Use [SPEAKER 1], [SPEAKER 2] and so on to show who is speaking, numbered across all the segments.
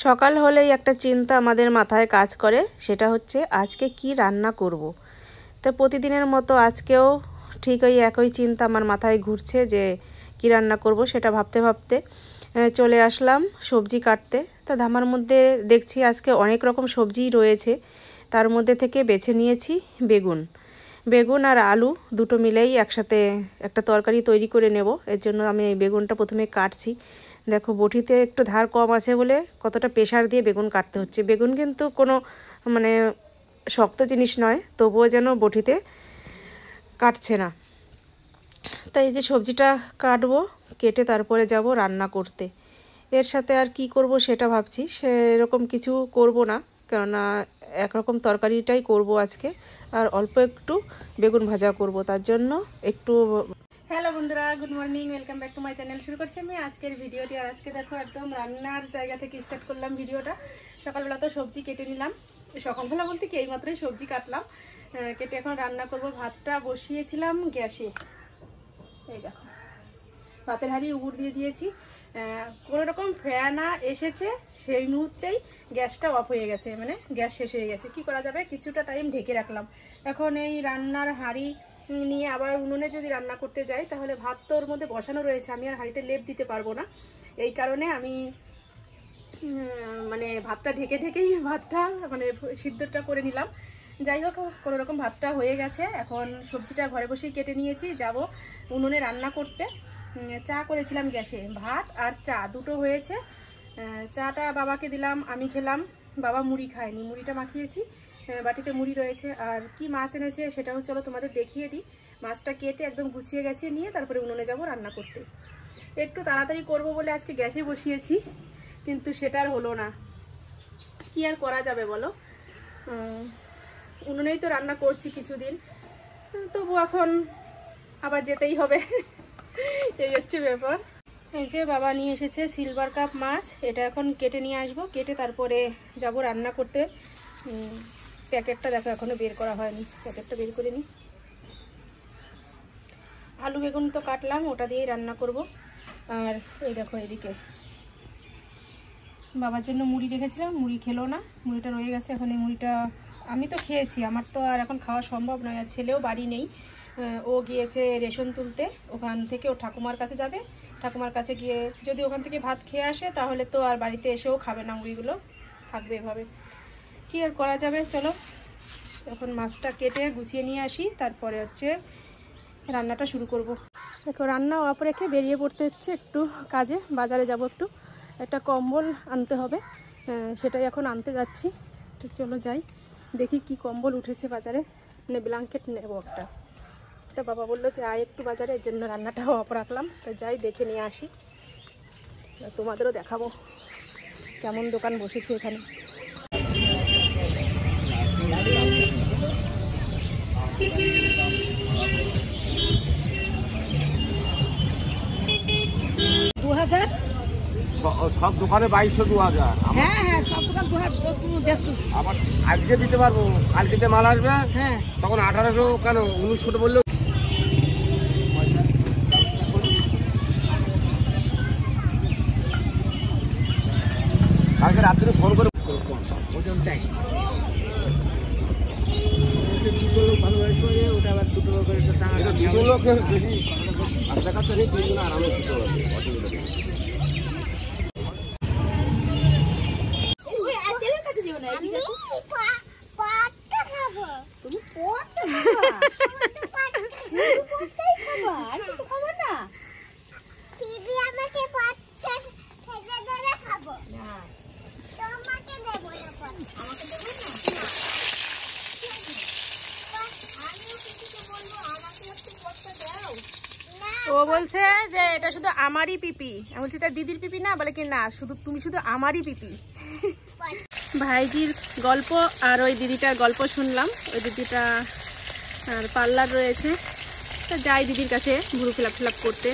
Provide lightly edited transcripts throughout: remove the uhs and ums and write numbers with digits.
[SPEAKER 1] সকাল হলেই একটা চিন্তা আমাদের মাথায় কাজ করে, সেটা হচ্ছে আজকে কি রান্না করব। তো প্রতিদিনের মতো আজকেও ঠিক ওই একই চিন্তা আমার মাথায় ঘুরছে যে কি রান্না করব সেটা ভাবতে ভাবতে চলে আসলাম সবজি কাটতে। তা ধামার মধ্যে দেখছি আজকে অনেক রকম সবজিই রয়েছে, তার মধ্যে থেকে বেছে নিয়েছি বেগুন আর আলু দুটো মিলেই একসাথে একটা তরকারি তৈরি করে নেব। এর জন্য আমি এই বেগুনটা প্রথমে কাটছি। দেখো বটিতে একটু ধার কম আছে বলে কতটা প্রেশার দিয়ে বেগুন কাটতে হচ্ছে। বেগুন কিন্তু কোনো মানে শক্ত জিনিস নয়, তবুও যেন বটিতে কাটছে না। তাই এই যে সবজিটা কাটবো, কেটে তারপরে যাব রান্না করতে। এর সাথে আর কি করব সেটা ভাবছি, সেরকম কিছু করব না, কেননা একরকম তরকারিটাই করব আজকে, আর অল্প একটু বেগুন ভাজা করব। তার জন্য একটু হ্যালো বন্ধুরা, good morning, welcome back to my channel. শুরু করছি আমি আজকের ভিডিওটি। আর আজকে দেখো একদম রান্নার জায়গা থেকে স্টার্ট করলাম ভিডিওটা। সকালবেলা তো সবজি কেটে নিলাম, সকালবেলা বলতে কি এইমাত্রই সবজি কাটলাম, কেটে এখন রান্না করব। ভাতটা বসিয়েছিলাম গ্যাসে, এই দেখো ভাতের হাঁড়ি উপর দিয়ে দিয়েছি। কোনো রকম ফ্যানা এসেছে, সেই মুহূর্তেই গ্যাসটা অফ হয়ে গেছে, মানে গ্যাস শেষ হয়ে গেছে। কি করা যাবে, কিছুটা টাইম ঢেকে রাখলাম। এখন এই রান্নার হাঁড়ি নিয়ে আবার উনুনে যদি রান্না করতে যাই তাহলে ভাত তো ওর মধ্যে বসানো রয়েছে, আমি আর হাঁড়িতে লেপ দিতে পারবো না। এই কারণে আমি মানে ভাতটা ঢেকেই ভাতটা মানে সিদ্ধটা করে নিলাম। যাই হোক, কোনো রকম ভাতটা হয়ে গেছে। এখন সবজিটা ঘরে বসেই কেটে নিয়েছি, যাব উনুনে রান্না করতে। চা করেছিলাম গ্যাসে, ভাত আর চা দুটো হয়েছে। চাটা বাবাকে দিলাম, আমি খেলাম। বাবা মুড়ি খায়নি, মুড়িটা মাখিয়েছি, বাটিতে মুড়ি রয়েছে। আর কি মাছ এনেছে সেটাও চলো তোমাদের দেখিয়ে দিই। মাছটা কেটে একদম গুছিয়ে গেছে নিয়ে তারপরে উনুনে যাব রান্না করতে। একটু তাড়াতাড়ি করব বলে আজকে গ্যাসে বসিয়েছি, কিন্তু সেটা আর হলো না। কি আর করা যাবে বলো, উনুনেই তো রান্না করছি কিছুদিন, তবু এখন আবার যেতেই হবে। এই হচ্ছে ব্যাপার। এই যে বাবা নিয়ে এসেছে সিলভার কাপ মাছ, এটা এখন কেটে নিয়ে আসবো, কেটে তারপরে যাব রান্না করতে। প্যাকেটটা দেখো এখনো বের করা হয়নি, প্যাকেটটা বের করে নিই। আলু বেগুন তো কাটলাম, ওটা দিয়েই রান্না করব। আর এই দেখো এদিকে বাবার জন্য মুড়ি রেখেছিলাম, মুড়ি খেলো না, মুড়িটা রয়ে গেছে। এখন এই মুড়িটা আমি তো খেয়েছি, আমার তো আর এখন খাওয়া সম্ভব নয়। আর ছেলেও বাড়ি নেই, ও গিয়েছে রেশন তুলতে, ওখান থেকে ও ঠাকুমার কাছে যাবে। ঠাকুমার কাছে গিয়ে যদি ওখান থেকে ভাত খেয়ে আসে তাহলে তো আর বাড়িতে এসেও খাবে না, মুড়িগুলো থাকবে এভাবে। কি আর করা যাবে, চলো এখন মাছটা কেটে গুছিয়ে নিয়ে আসি, তারপরে হচ্ছে রান্নাটা শুরু করব। দেখো রান্না অফ রেখে বেরিয়ে পড়তে হচ্ছে একটু কাজে, বাজারে যাব, একটু একটা কম্বল আনতে হবে, সেটাই এখন আনতে যাচ্ছি। তো চলো যাই, দেখি কি কম্বল উঠেছে বাজারে, মানে ব্ল্যাঙ্কেট নেব একটা। তো বাবা বললো যে আয় একটু বাজারে, এর জন্য রান্নাটাও অফ রাখলাম। তো যাই দেখে নিয়ে আসি, তোমাদেরও দেখাবো কেমন দোকান বসেছে এখানে।
[SPEAKER 2] সব দোকানে 2200 2000। হ্যাঁ হ্যাঁ, সব দোকান 2000 আবার আজকে দিতে পারবো, কালকে মাল আসবে, হ্যাঁ তখন 1800 কেন 1900 বললো। কালকে রাত্রে ফোন করে ওজনটাই ওটা আবার দুটো লোক বেশি আচ্ছা কাছে তিনজন আরামে দিতে পারবে, অসুবিধা নেই।
[SPEAKER 1] ও বলছে যে এটা শুধু আমারই পিপি, আমি বলছি তার দিদির পিপি না, বলে কি না শুধু তুমি শুধু আমারই পিপি। ভাইজির গল্প আর ওই দিদিটার গল্প শুনলাম, ওই দিদিটা আর পার্লার রয়েছে, তো যাই দিদির কাছে ভুরু ফিলাপ করতে।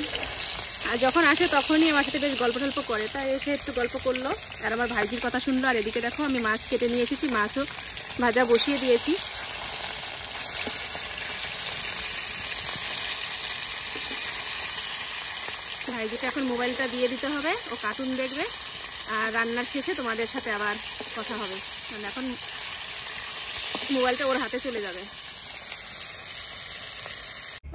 [SPEAKER 1] আর যখন আসে তখনই আমার সাথে বেশ গল্প টল্প করে, তাই এসে একটু গল্প করলো আর আমার ভাইজির কথা শুনলো। আর এদিকে দেখো আমি মাছ কেটে নিয়ে এসেছি, মাছও ভাজা বসিয়ে দিয়েছি। ভাইজিকে এখন মোবাইলটা দিয়ে দিতে হবে, ও কার্টুন দেখবে। আর রান্নার শেষে তোমাদের সাথে আবার কথা হবে, মানে এখন মোবাইলটা ওর হাতে চলে যাবে।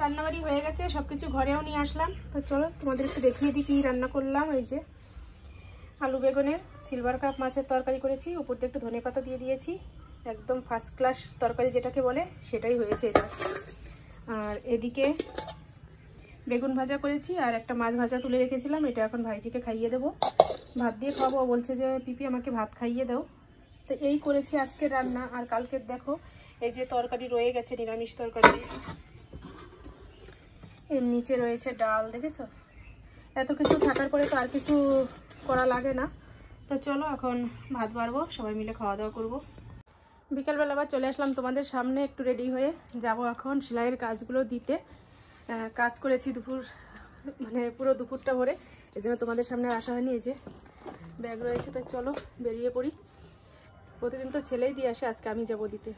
[SPEAKER 1] রান্নাবাড়ি হয়ে গেছে, সব কিছু ঘরেও নিয়ে আসলাম। তো চলো তোমাদের একটু দেখিয়ে দিই কী রান্না করলাম। এই যে আলু বেগুনের সিলভার কাপ মাছের তরকারি করেছি, উপর দিয়ে একটু ধনেপাতা দিয়ে দিয়েছি। একদম ফার্স্ট ক্লাস তরকারি যেটাকে বলে সেটাই হয়েছে এটা। আর এদিকে বেগুন ভাজা করেছি, আর একটা মাছ ভাজা তুলে রেখেছিলাম, এটা এখন ভাইজিকে খাইয়ে দেবো। ভাত দিয়ে খাবো, বলছে যে পিপি আমাকে ভাত খাইয়ে দাও। তো এই করেছি আজকের রান্না। আর কালকের দেখো এই যে তরকারি রয়ে গেছে, নিরামিষ তরকারি। এর নিচে রয়েছে ডাল, দেখেছো? এত কিছু থাকার পরে তো আর কিছু করা লাগে না। তো চলো এখন ভাত বাড়বো, সবাই মিলে খাওয়া দাওয়া করবো। বিকেলবেলা আবার চলে আসলাম তোমাদের সামনে, একটু রেডি হয়ে যাব এখন সেলাইয়ের কাজগুলো দিতে। কাজ করেছি দুপুর, মানে পুরো দুপুরটা ভরে, এই জন্য তোমাদের সামনে আসা হয়নি। এই যে ব্যাগ রয়েছে, তো চলো বেরিয়ে পড়ি। প্রতিদিন তো ছেলেই দিয়ে আসে, আজকে আমি যাবো দিতে।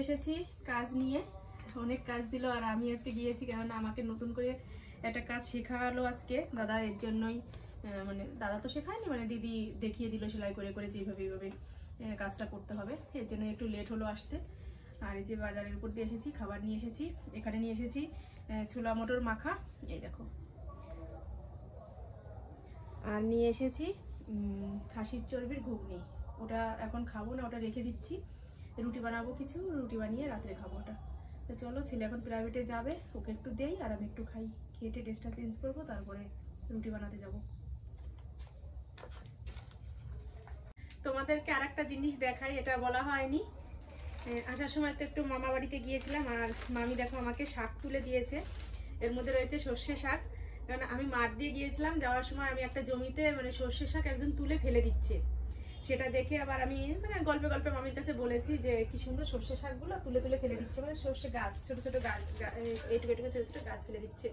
[SPEAKER 1] এসেছি কাজ নিয়ে, অনেক কাজ দিল, আর আমি আজকে গিয়েছি, কেননা আমাকে নতুন করে একটা কাজ শেখালো আজকে দাদা। এর জন্যই, মানে দাদা তো শেখায়নি, মানে দিদি দেখিয়ে দিল সেলাই করে করে যেভাবে এইভাবে কাজটা করতে হবে। এর জন্য একটু লেট হলো আসতে। আর এই যে বাজারের উপর দিয়ে এসেছি, খাবার নিয়ে এসেছি। এখানে নিয়ে এসেছি ছোলা মটর মাখা, এই দেখো। আর নিয়ে এসেছি খাসির চর্বির ঘুগনি। ওটা এখন খাবো না, ওটা রেখে দিচ্ছি। রুটি বানাবো কিছু, রুটি বানিয়ে রাত্রে খাবো ওটা। তো চলো, ছেলে এখন প্রাইভেটে যাবে, ওকে একটু দেই আর আমি একটু খাই, খেয়ে ড্রেসটা চেঞ্জ করবো, তারপরে রুটি বানাতে যাব। তোমাদেরকে আর একটা জিনিস দেখাই, এটা বলা হয়নি। আসার সময় তো একটু মামা বাড়িতে গিয়েছিলাম, আর মামি দেখো আমাকে শাক তুলে দিয়েছে। এর মধ্যে রয়েছে সর্ষে শাক, কারণ আমি মাঠ দিয়ে গিয়েছিলাম, যাওয়ার সময় আমি একটা জমিতে মানে সর্ষে শাক একজন তুলে ফেলে দিচ্ছে, সেটা দেখে আবার আমি মানে গল্পে গল্পে মামির কাছে বলেছি যে কি সুন্দর সর্ষে শাকগুলো তুলে তুলে ফেলে দিচ্ছে, মানে সর্ষে গাছ, ছোট ছোট গাছ, এইটুকু এইটুকু ছোট ছোট গাছ ফেলে দিচ্ছে।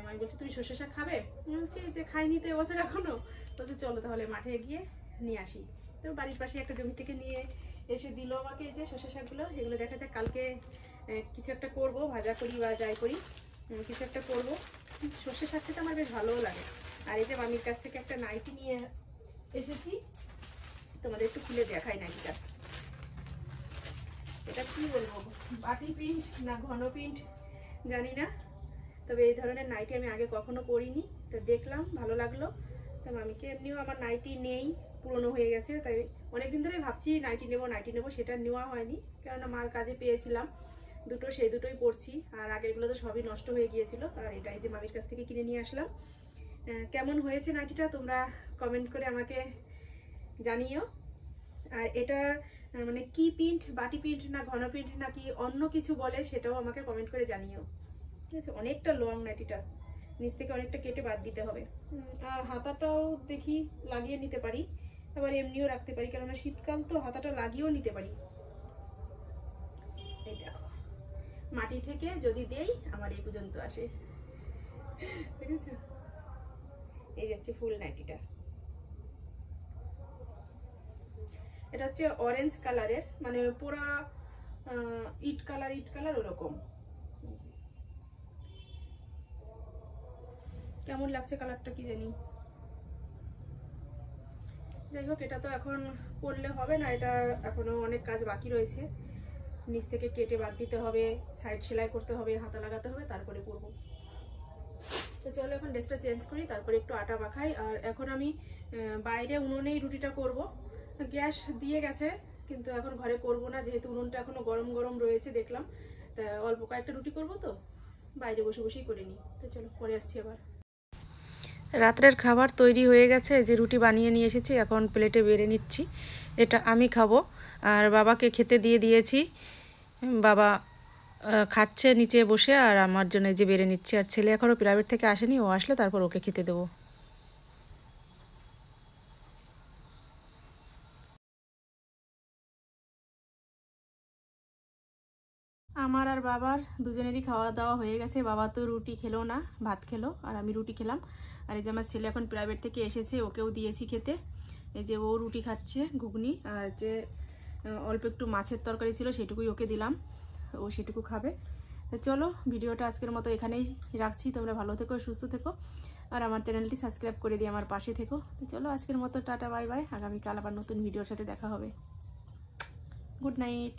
[SPEAKER 1] আমি বলছি তুমি সর্ষে শাক খাবে? বলছি যে খাইনি তো এবছর এখনো। বলতে চলো তাহলে মাঠে গিয়ে নিয়ে আসি। তো বাড়ির পাশে একটা জমি থেকে নিয়ে এসে দিল আমাকে এই যে সর্ষে শাকগুলো। এগুলো দেখা যাক কালকে কিছু একটা করবো, ভাজা করি বা যাই করি, কিছু একটা করবো। সর্ষে শাক খেতে আমার বেশ ভালোও লাগে। আর এই যে মামির কাছ থেকে একটা নাইটি নিয়ে এসেছি, তোমাদের একটু খুলে দেখাই নাইটিটা। এটা কি বলবো, বাটি প্রিন্ট না ঘন প্রিন্ট জানি না, তবে এই ধরনের নাইটি আমি আগে কখনো পরিনি। তো দেখলাম ভালো লাগলো, তো মামিকে। এমনিও আমার নাইটি নেই, পুরনো হয়ে গেছে, তাই অনেকদিন ধরে ভাবছি নাইটি নেবো, সেটা নেওয়া হয়নি, কেননা মার কাজে পেয়েছিলাম দুটো, সেই দুটোই পরছি। আর আগেরগুলো তো সবই নষ্ট হয়ে গিয়েছিল। আর এটাই যে মামির কাছ থেকে কিনে নিয়ে আসলাম। কেমন হয়েছে নাইটিটা তোমরা কমেন্ট করে আমাকে জানিও। আর এটা মানে কি প্রিন্ট, বাটি প্রিন্ট না ঘন প্রিন্ট নাকি অন্য কিছু বলে, সেটাও আমাকে কমেন্ট করে জানিও, ঠিক আছে? অনেকটা লং নাইটিটা, নিচ থেকে অনেকটা কেটে বাদ দিতে হবে। আর হাতাটাও দেখি লাগিয়ে নিতে পারি, আবার এমনিও রাখতে পারি, কেননা শীতকাল তো হাতাটা লাগিয়েও নিতে পারি। এই দেখো, মাটি থেকে যদি দেই আমার এই পর্যন্ত আসে, দেখেছো? এই যাচ্ছে ফুল নাইটিটা। এটা হচ্ছে অরেঞ্জ কালারের, মানে পুরা ইট কালার ওরকম। কেমন লাগছে কালারটা কি জানি। যাই হোক, এটা তো এখন পরলে হবে না, এটা এখনো অনেক কাজ বাকি রয়েছে। নিচ থেকে কেটে বাদ দিতে হবে, সাইড সেলাই করতে হবে, হাতা লাগাতে হবে, তারপরে পরবো। তো চলো এখন ড্রেসটা চেঞ্জ করি, তারপরে একটু আটা মাখাই। আর এখন আমি বাইরে উনুনেই রুটিটা করব। গ্যাস দিয়ে গেছে, কিন্তু এখন ঘরে করব না, যেহেতু উনুনটা এখনো গরম গরম রয়েছে দেখলাম। তা অল্প কয়েকটা রুটি করব, তো বাইরে বসে বসেই করে নিই। তো চলো পরে আসছি আবার। রাত্রের খাবার তৈরি হয়ে গেছে, যে রুটি বানিয়ে নিয়ে এসেছি, এখন প্লেটে বেড়ে নিচ্ছি। এটা আমি খাবো, আর বাবাকে খেতে দিয়ে দিয়েছি। বাবা খাচ্ছে নিচে বসে, আর আমার জন্য যে বেড়ে নিচ্ছে। আর ছেলে এখনও প্রাইভেট থেকে আসেনি, ও আসলে তারপর ওকে খেতে দেবো। আমার আর বাবার দুজনেরই খাওয়া দাওয়া হয়ে গেছে। বাবা তো রুটি খেলো না, ভাত খেলো, আর আমি রুটি খেলাম। আর এই যে আমার ছেলে এখন প্রাইভেট থেকে এসেছে, ওকেও দিয়েছি খেতে। এই যে ও রুটি খাচ্ছে ঘুগনি, আর যে অল্প একটু মাছের তরকারি ছিল সেটুকুই ওকে দিলাম। ও সেটুকু খাবে। তো চলো ভিডিওটা আজকের মতো এখানেই রাখছি। তোমরা ভালো থেকো, সুস্থ থেকো, আর আমার চ্যানেলটি সাবস্ক্রাইব করে দিয়ে আমার পাশে থেকো। তো চলো আজকের মতো টাটা বাই বাই। আগামীকাল আবার নতুন ভিডিওর সাথে দেখা হবে। Good night.